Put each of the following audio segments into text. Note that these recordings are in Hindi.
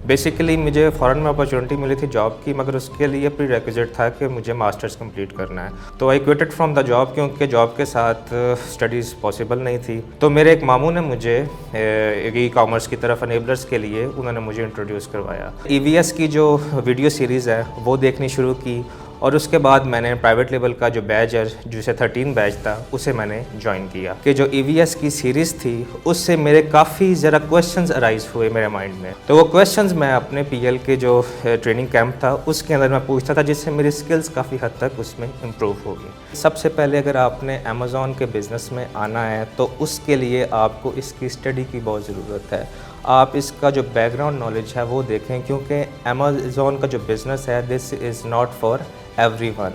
बेसिकली मुझे फ़ॉरेन में अपॉर्चुनिटी मिली थी जॉब की, मगर उसके लिए प्री रिक्विजिट था कि मुझे मास्टर्स कंप्लीट करना है। तो आई क्विटेड फ्रॉम द जॉब क्योंकि जॉब के साथ स्टडीज़ पॉसिबल नहीं थी। तो मेरे एक मामू ने मुझे ई कॉमर्स की तरफ अनेबलर्स के लिए उन्होंने मुझे इंट्रोड्यूस करवाया। EVS की जो वीडियो सीरीज़ है वो देखनी शुरू की और उसके बाद मैंने प्राइवेट लेवल का जो बैच है, जिसे 13 बैच था, उसे मैंने ज्वाइन किया। कि जो EVS की सीरीज़ थी उससे मेरे काफ़ी ज़रा क्वेश्चंस अराइज हुए मेरे माइंड में। तो वो क्वेश्चंस मैं अपने PL के जो ट्रेनिंग कैंप था उसके अंदर मैं पूछता था, जिससे मेरी स्किल्स काफ़ी हद तक उसमें इम्प्रूव होगी। सबसे पहले अगर आपने अमेज़ॉन के बिज़नेस में आना है तो उसके लिए आपको इसकी स्टडी की बहुत ज़रूरत है। आप इसका जो बैकग्राउंड नॉलेज है वो देखें, क्योंकि अमेज़ॉन का जो बिज़नेस है this is not for everyone.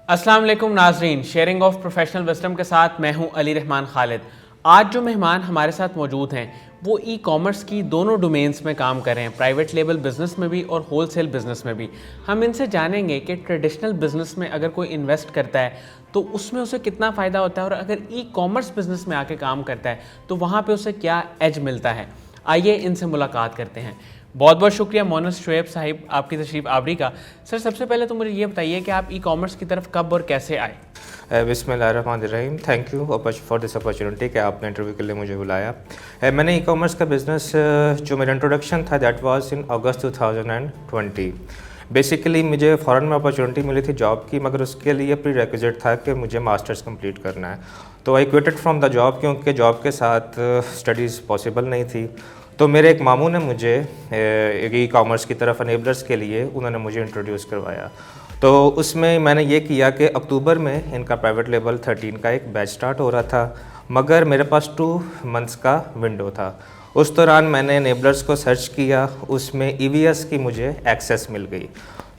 अस्सलाम वालेकुम नाजरीन, शेयरिंग ऑफ प्रोफेशनल विजडम के साथ मैं हूं अली रहमान खालिद। आज जो मेहमान हमारे साथ मौजूद हैं वो ई कॉमर्स की दोनों डोमेन्स में काम कर रहे हैं, प्राइवेट लेबल बिज़नेस में भी और होलसेल बिज़नेस में भी। हम इनसे जानेंगे कि ट्रेडिशनल बिज़नेस में अगर कोई इन्वेस्ट करता है तो उसमें उसे कितना फ़ायदा होता है, और अगर ई कॉमर्स बिज़नेस में आके काम करता है तो वहाँ पर उसे क्या एज मिलता है। आइए इनसे मुलाकात करते हैं। बहुत बहुत शुक्रिया मोनस शुएब साहिब आपकी तशरीफ़ आवरी का। सर, सबसे पहले तो मुझे ये बताइए कि आप ई कॉमर्स की तरफ कब और कैसे आए। बिस्मिल्लाहिर्रहमानिर्रहीम। Thank you for this opportunity कि आपने इंटरव्यू के लिए मुझे बुलाया। मैंने ई कॉमर्स का बिज़नेस जो मेरा इंट्रोडक्शन था that was in August 2020। Basically मुझे फ़ॉरेन में अपॉर्चुनिटी मिली थी जॉब की, मगर उसके लिए प्री रिक्विजिट था कि मुझे मास्टर्स कंप्लीट करना है। तो आई क्विटेड फ्रॉम द जॉब क्योंकि जॉब के साथ स्टडीज़ पॉसिबल नहीं थी। तो मेरे एक मामू ने मुझे ई कॉमर्स की तरफ अनेबलर्स के लिए उन्होंने मुझे इंट्रोड्यूस करवाया। तो उसमें मैंने ये किया कि अक्टूबर में इनका प्राइवेट लेवल 13 का एक बैच स्टार्ट हो रहा था, मगर मेरे पास 2 मंथ्स का विंडो था। उस दौरान मैंने अनेबलर्स को सर्च किया, उसमें EVS की मुझे एक्सेस मिल गई।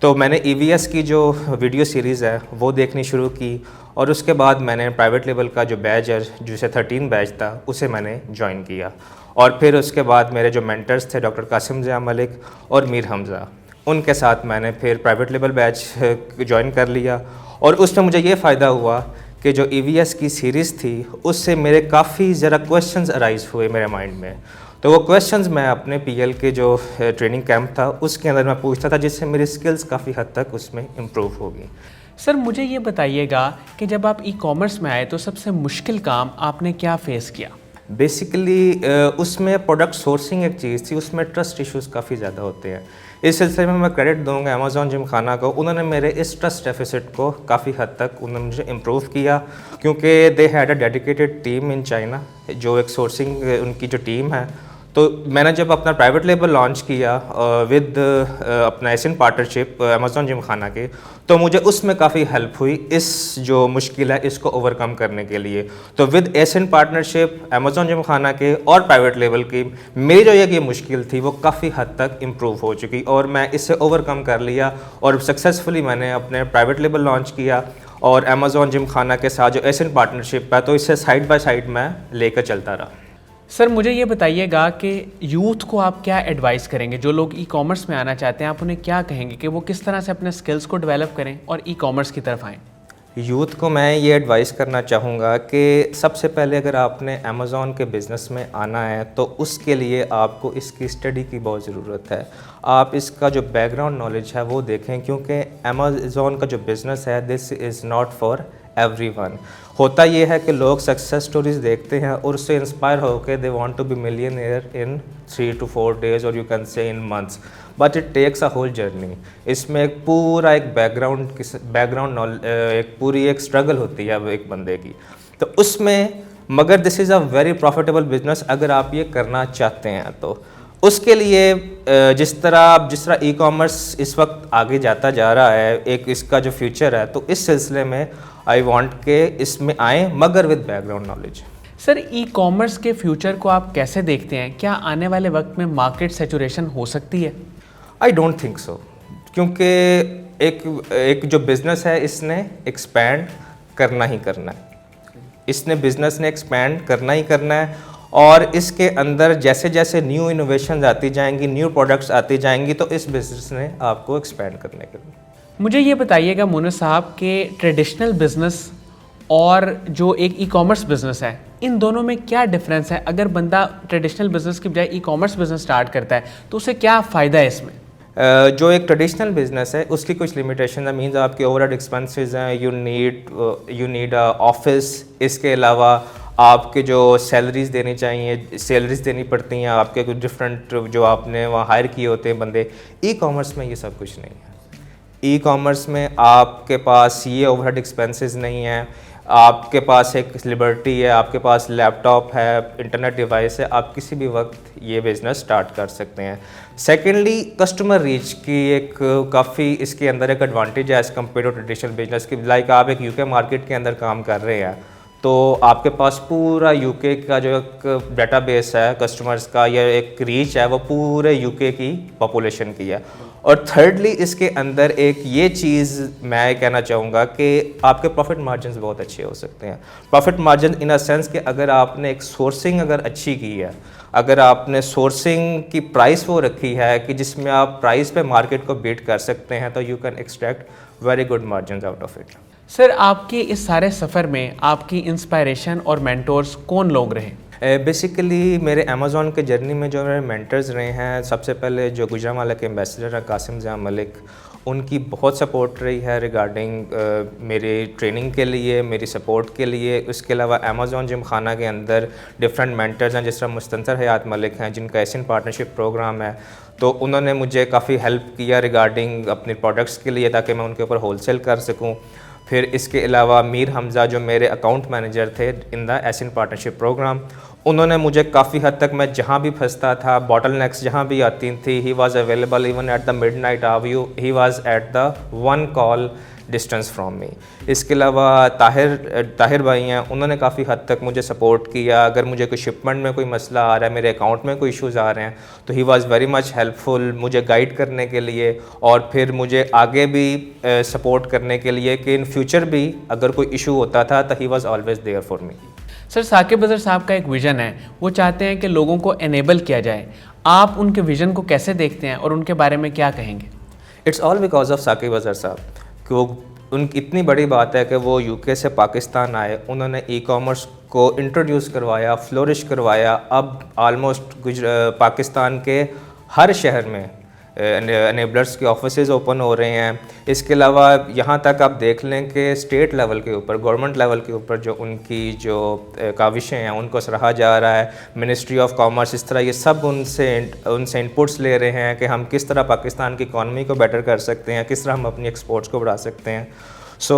तो मैंने EVS की जो वीडियो सीरीज़ है वो देखनी शुरू की और उसके बाद मैंने प्राइवेट लेवल का जो बैच है, जिसे 13 बैच था, उसे मैंने ज्वाइन किया। और फिर उसके बाद मेरे जो मेंटर्स थे डॉक्टर कासिम ज़िया मलिक और मीर हमज़ा, उनके साथ मैंने फिर प्राइवेट लेवल बैच ज्वाइन कर लिया। और उसमें मुझे ये फ़ायदा हुआ कि जो EVS की सीरीज़ थी उससे मेरे काफ़ी ज़रा क्वेश्चंस अराइज हुए मेरे माइंड में। तो वो क्वेश्चंस मैं अपने PL के जो ट्रेनिंग कैंप था उसके अंदर मैं पूछता था, जिससे मेरी स्किल्स काफ़ी हद तक उसमें इम्प्रूव होगी। सर, मुझे ये बताइएगा कि जब आप ई कॉमर्स में आए तो सबसे मुश्किल काम आपने क्या फेस किया। बेसिकली उसमें प्रोडक्ट सोर्सिंग एक चीज़ थी, उसमें ट्रस्ट इश्यूज़ काफ़ी ज़्यादा होते हैं। इस सिलसिले में मैं क्रेडिट दूंगा अमेज़ॉन जिमखाना को, उन्होंने मेरे इस ट्रस्ट डेफिसिट को काफ़ी हद तक उन्होंने मुझे इम्प्रूव किया, क्योंकि they had a dedicated team in China, जो एक सोर्सिंग उनकी जो टीम है। तो मैंने जब अपना प्राइवेट लेबल लॉन्च किया विद अपना एशियन पार्टनरशिप अमेज़ॉन जिमखाना के, तो मुझे उसमें काफ़ी हेल्प हुई इस जो मुश्किल है इसको ओवरकम करने के लिए। तो with Asian partnership Amazon Gymkhana के और प्राइवेट लेबल की मेरी जो ये मुश्किल थी वो काफ़ी हद तक इम्प्रूव हो चुकी और मैं इससे ओवरकम कर लिया और सक्सेसफुली मैंने अपने प्राइवेट लेबल लॉन्च किया और अमेज़ॉन जिमखाना के साथ जो एशियन पार्टनरशिप है तो इससे साइड बाय साइड मैं लेकर चलता रहा। सर, मुझे ये बताइएगा कि यूथ को आप क्या एडवाइस करेंगे, जो लोग ई कॉमर्स में आना चाहते हैं आप उन्हें क्या कहेंगे कि वो किस तरह से अपने स्किल्स को डेवलप करें और ई कॉमर्स की तरफ आएँ। यूथ को मैं ये एडवाइस करना चाहूँगा कि सबसे पहले अगर आपने अमेज़ॉन के बिज़नेस में आना है तो उसके लिए आपको इसकी स्टडी की बहुत ज़रूरत है। आप इसका जो बैकग्राउंड नॉलेज है वो देखें, क्योंकि अमेज़ॉन का जो बिज़नेस है this is not for everyone. होता ये है कि लोग सक्सेस स्टोरीज देखते हैं और उससे इंस्पायर होकर they want to be millionaire in 3 to 4 days और you can say in months, but it takes a whole journey. इसमें एक पूरा एक बैकग्राउंड एक स्ट्रगल होती है एक बंदे की। तो उसमें मगर this is a very profitable business अगर आप ये करना चाहते हैं तो उसके लिए जिस तरह ई कॉमर्स इस वक्त आगे जाता जा रहा है, एक इसका जो फ्यूचर है, तो इस सिलसिले में आई वांट के इसमें आए मगर with background knowledge. Sir, e commerce के फ्यूचर को आप कैसे देखते हैं? क्या आने वाले वक्त में मार्केट सैचुरेशन हो सकती है? आई डोंट थिंक सो, क्योंकि एक जो बिज़नेस है इसने एक्सपैंड करना ही करना है। इसने बिज़नेस ने एक्सपैंड करना ही करना है और इसके अंदर जैसे जैसे न्यू इनोवेशन आती जाएंगी, न्यू प्रोडक्ट्स आती जाएंगी, तो इस बिज़नेस ने आपको एक्सपेंड करने के लिए। मुझे ये बताइएगा मोनिस साहब के ट्रेडिशनल बिजनेस और जो एक ई कॉमर्स बिजनेस है, इन दोनों में क्या डिफरेंस है? अगर बंदा ट्रेडिशनल बिजनेस की बजाय ई कॉमर्स बिजनेस स्टार्ट करता है तो उसे क्या फ़ायदा है इसमें? जो एक ट्रेडिशनल बिजनेस है उसकी कुछ लिमिटेशन है, मीन्स आपके ओवरहेड एक्सपेंसेस हैं, यू नीड ऑफिस, इसके अलावा आपके जो सैलरीज देनी चाहिए, सैलरीज देनी पड़ती हैं आपके कुछ डिफरेंट जो आपने वहाँ हायर किए होते हैं बंदे। ई कॉमर्स में ये सब कुछ नहीं है। ई कॉमर्स में आपके पास ये ओवरहेड एक्सपेंसेस नहीं है, आपके पास एक लिबर्टी है, आपके पास लैपटॉप है, इंटरनेट डिवाइस है, आप किसी भी वक्त ये बिज़नेस स्टार्ट कर सकते हैं। सेकेंडली, कस्टमर रीच की एक काफ़ी इसके अंदर एक एडवांटेज है as compare to traditional business की। लाइक आप एक यूके मार्केट के अंदर काम कर रहे हैं तो आपके पास पूरा यूके का जो एक डेटाबेस है कस्टमर्स का, या एक रीच है, वो पूरे यूके की पॉपुलेशन की है। और थर्डली, इसके अंदर एक ये चीज़ मैं कहना चाहूँगा कि आपके प्रॉफिट मार्जिन्स बहुत अच्छे हो सकते हैं। Profit margin in a sense कि अगर आपने एक सोर्सिंग अगर अच्छी की है, अगर आपने सोर्सिंग की प्राइस वो रखी है कि जिसमें आप प्राइस पे मार्केट को बीट कर सकते हैं, तो you can extract very good margin out of it. Sir, आपके इस सारे सफ़र में आपकी इंस्पायरेशन और मेंटोर्स कौन लोग रहे? बेसिकली मेरे अमेज़ॉन के जर्नी में जो मेरे मेंटर्स रहे हैं, सबसे पहले जो गुजरांवाला के एम्बेसडर हैं कासिम ज़िया मलिक, उनकी बहुत सपोर्ट रही है रिगार्डिंग मेरी ट्रेनिंग के लिए, मेरी सपोर्ट के लिए। उसके अलावा अमेज़ॉन जिम खाना के अंदर डिफरेंट मेंटर्स हैं, जिस तरह मुस्तंसर हयात मलिक हैं जिनका एशियन पार्टनरशिप प्रोग्राम है, तो उन्होंने मुझे काफ़ी हेल्प किया रिगार्डिंग अपने प्रोडक्ट्स के लिए ताकि मैं उनके ऊपर होलसेल कर सकूँ। फिर इसके अलावा मीर हमज़ा जो मेरे अकाउंट मैनेजर थे in the Asian partnership programme, उन्होंने मुझे काफ़ी हद तक, मैं जहाँ भी फंसता था, बॉटल नेक्स जहाँ भी आती थी, he was available even at the midnight hour, he was at the 1 call distance from me. इसके अलावा ताहिर भाई हैं, उन्होंने काफ़ी हद तक मुझे सपोर्ट किया। अगर मुझे कोई शिपमेंट में कोई मसला आ रहा है, मेरे अकाउंट में कोई इश्यूज़ आ रहे हैं, तो he was very much helpful मुझे गाइड करने के लिए और फिर मुझे आगे भी सपोर्ट करने के लिए कि इन फ्यूचर भी अगर कोई इशू होता था तो he was always there for me. Sir, Saqib Azhar sahab का एक विज़न है, वो चाहते हैं कि लोगों को एनेबल किया जाए। आप उनके विज़न को कैसे देखते हैं और उनके बारे में क्या कहेंगे? It's all because of Saqib Azhar sahab. कि वो उनकी इतनी बड़ी बात है कि वो यूके से पाकिस्तान आए, उन्होंने ई कॉमर्स को इंट्रोड्यूस करवाया, फ्लोरिश करवाया। अब आलमोस्ट पाकिस्तान के हर शहर में एनेबलर्स के ऑफिसेज ओपन हो रहे हैं। इसके अलावा यहाँ तक आप देख लें कि स्टेट लेवल के ऊपर, गवर्नमेंट लेवल के ऊपर जो उनकी जो काविशें हैं उनको सराहा जा रहा है। मिनिस्ट्री ऑफ कॉमर्स इस तरह ये सब उनसे इनपुट्स ले रहे हैं कि हम किस तरह पाकिस्तान की इकॉनमी को बेटर कर सकते हैं, किस तरह हम अपनी एक्सपोर्ट्स को बढ़ा सकते हैं। So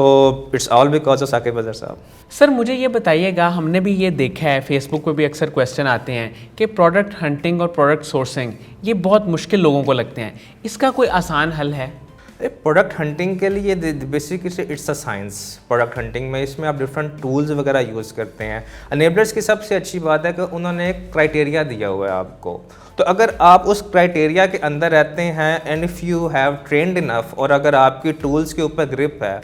it's all because of Saqib Azhar sahab. Sir, मुझे ये बताइएगा, हमने भी ये देखा है, फेसबुक पे भी अक्सर क्वेश्चन आते हैं कि प्रोडक्ट हंटिंग और प्रोडक्ट सोर्सिंग ये बहुत मुश्किल लोगों को लगते हैं, इसका कोई आसान हल है? प्रोडक्ट हंटिंग के लिए basically it's a science. Product hunting में इसमें आप डिफरेंट टूल्स वगैरह यूज़ करते हैं। अनेबलर्स की सबसे अच्छी बात है कि उन्होंने एक क्राइटेरिया दिया हुआ है आपको, तो अगर आप उस क्राइटेरिया के अंदर रहते हैं and if you have trend enough और अगर आपकी टूल्स के ऊपर ग्रिप है,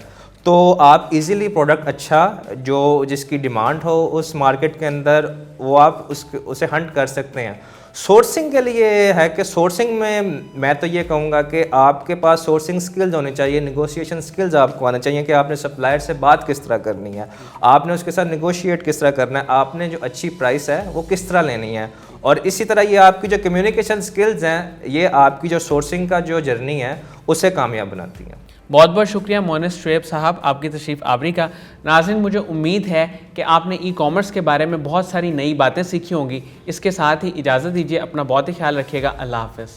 तो आप इजीली प्रोडक्ट अच्छा जो जिसकी डिमांड हो उस मार्केट के अंदर वो आप उसे हंट कर सकते हैं। सोर्सिंग के लिए है कि सोर्सिंग में मैं तो ये कहूँगा कि आपके पास सोर्सिंग स्किल्स होने चाहिए, नेगोशिएशन स्किल्स आपको आने चाहिए कि आपने सप्लायर से बात किस तरह करनी है, आपने उसके साथ नेगोशिएट किस तरह करना है, आपने जो अच्छी प्राइस है वो किस तरह लेनी है। और इसी तरह ये आपकी जो कम्युनिकेशन स्किल्स हैं ये आपकी जो सोर्सिंग का जो जर्नी है उसे कामयाब बनाती हैं। बहुत बहुत शुक्रिया मोनिस शुएब साहब आपकी तशरीफ़ आवरी का। नाज़रीन, मुझे उम्मीद है कि आपने ई कॉमर्स के बारे में बहुत सारी नई बातें सीखी होंगी। इसके साथ ही इजाज़त दीजिए, अपना बहुत ही ख्याल रखिएगा। अल्लाह हाफ़िज़।